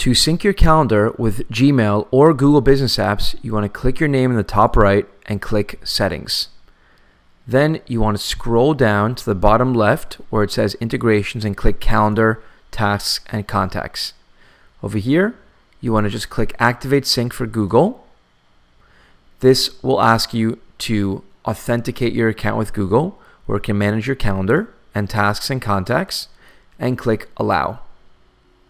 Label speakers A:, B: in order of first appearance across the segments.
A: To sync your calendar with Gmail or Google Business Apps, you want to click your name in the top right and click Settings. Then you want to scroll down to the bottom left where it says Integrations and click Calendar, Tasks, and Contacts. Over here, you want to just click Activate Sync for Google. This will ask you to authenticate your account with Google, where it can manage your calendar and tasks and contacts, and click Allow.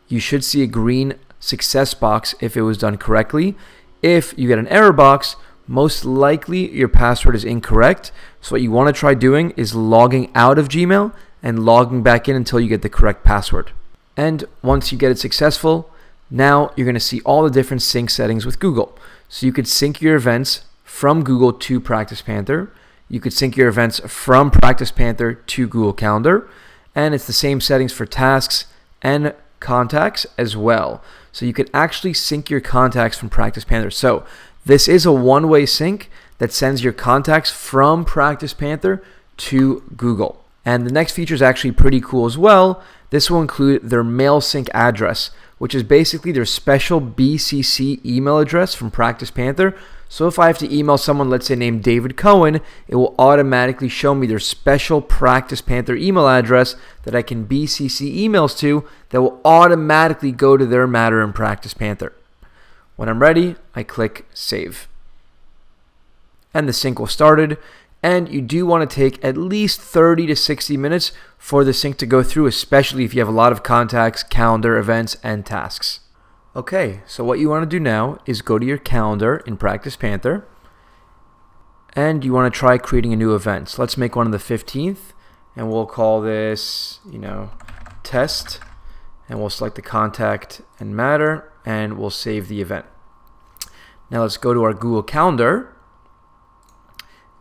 A: You should see a green success box if it was done correctly. If you get an error box, most likely your password is incorrect. So what you want to try doing is logging out of Gmail and logging back in until you get the correct password. And once you get it successful, now you're going to see all the different sync settings with Google. So you could sync your events from Google to PracticePanther. You could sync your events from PracticePanther to Google Calendar. And it's the same settings for tasks and contacts as well. So you can actually sync your contacts from PracticePanther. So this is a one-way sync that sends your contacts from PracticePanther to Google. And the next feature is actually pretty cool as well. This will include their mail sync address, which is basically their special BCC email address from PracticePanther. So if I have to email someone, let's say named David Cohen, it will automatically show me their special PracticePanther email address that I can BCC emails to that will automatically go to their matter in PracticePanther. When I'm ready, I click Save. And the sync will started. And you do want to take at least 30 to 60 minutes for the sync to go through, especially if you have a lot of contacts, calendar, events, and tasks. Okay, so what you want to do now is go to your calendar in PracticePanther. And you want to try creating a new event. So let's make one on the 15th. And we'll call this, test. And we'll select the contact and matter. And we'll save the event. Now let's go to our Google Calendar.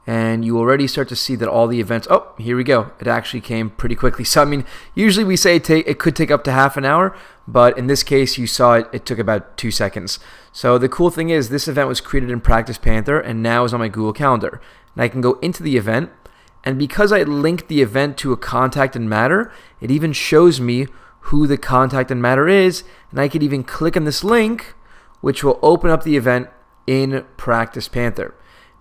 A: And you already start to see that all the events, oh, here we go. It actually came pretty quickly. So, usually we say it could take up to half an hour, but in this case, you saw it took about 2 seconds. So the cool thing is this event was created in PracticePanther and now is on my Google Calendar. And I can go into the event, and because I linked the event to a contact and matter, it even shows me who the contact and matter is, and I could even click on this link, which will open up the event in PracticePanther.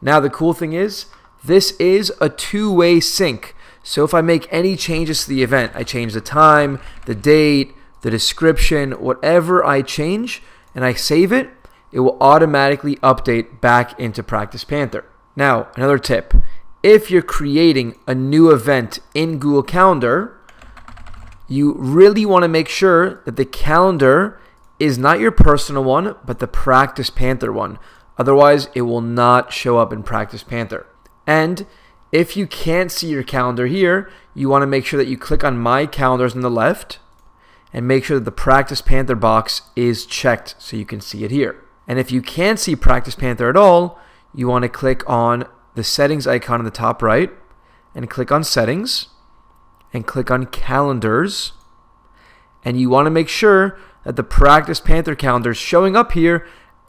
A: Now the cool thing is, this is a two-way sync. So if I make any changes to the event, I change the time, the date, the description, whatever I change, and I save it, it will automatically update back into PracticePanther. Now, another tip. If you're creating a new event in Google Calendar, you really want to make sure that the calendar is not your personal one, but the PracticePanther one. Otherwise, it will not show up in PracticePanther. And if you can't see your calendar here, you want to make sure that you click on My Calendars on the left and make sure that the PracticePanther box is checked so you can see it here. And if you can't see PracticePanther at all, you want to click on the settings icon in the top right and click on Settings and click on Calendars. And you want to make sure that the PracticePanther calendar is showing up here,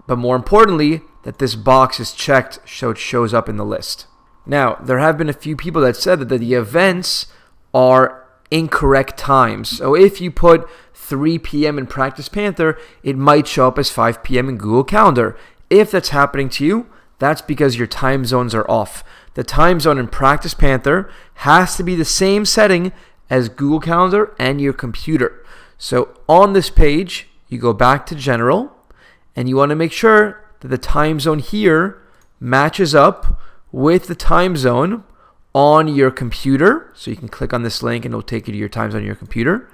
A: but more importantly, that this box is checked so it shows up in the list. Now, there have been a few people that said that the events are incorrect times. So if you put 3 p.m. in PracticePanther, it might show up as 5 p.m. in Google Calendar. If that's happening to you, that's because your time zones are off. The time zone in PracticePanther has to be the same setting as Google Calendar and your computer. So on this page, you go back to General, and you want to make sure that the time zone here matches up with the time zone on your computer. So you can click on this link and it'll take you to your time zone on your computer.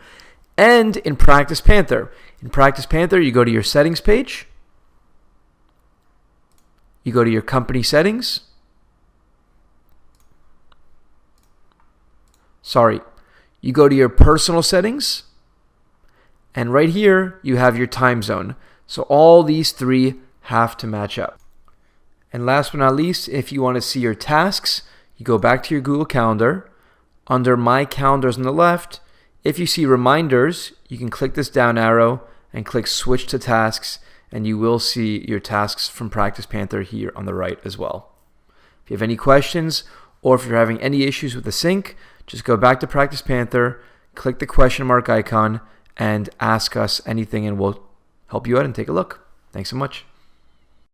A: And in PracticePanther. In PracticePanther, you go to your settings page. You go to your company settings. You go to your personal settings. And right here, you have your time zone. So all these three have to match up. And last but not least, if you want to see your tasks, you go back to your Google Calendar. Under My Calendars on the left, if you see reminders, you can click this down arrow and click Switch to Tasks, and you will see your tasks from PracticePanther here on the right as well. If you have any questions, or if you're having any issues with the sync, just go back to PracticePanther, click the question mark icon, and ask us anything, and we'll help you out and take a look. Thanks so much.